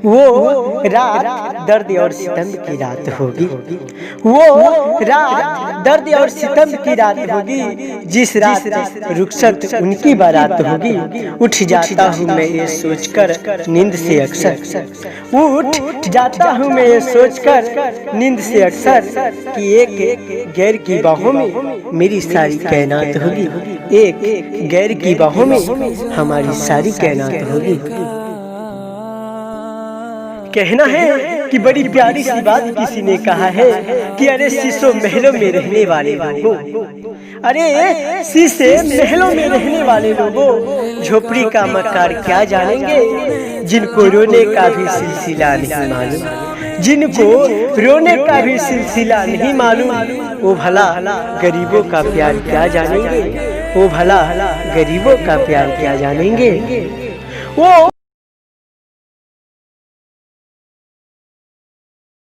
वो रात दर्द और सितम की रात होगी, वो रात दर्द और सितम की रात होगी, जिस रात रुखसत उनकी बारात होगी। उठ जाता हूँ मैं ये सोचकर नींद से अक्सर, उठ जाता हूँ मैं ये सोचकर नींद से अक्सर कि एक गैर की बाहों में मेरी सारी कायनात होगी, एक गैर की बाहों में हमारी सारी कायनात होगी। कहना है कि बड़ी प्यारी सी बात किसी ने कहा है कि अरे शीशों महलों में रहने वाले लोगों, अरे शीशे महलों में रहने वाले लोगों, झोपड़ी का मकान क्या जानेंगे, जिनको रोने का भी सिलसिला नहीं मालूम, जिनको रोने का भी सिलसिला नहीं मालूम, वो भला गरीबों का प्यार क्या जानेंगे, वो भला गरीबों का प्यार क्या जानेंगे। वो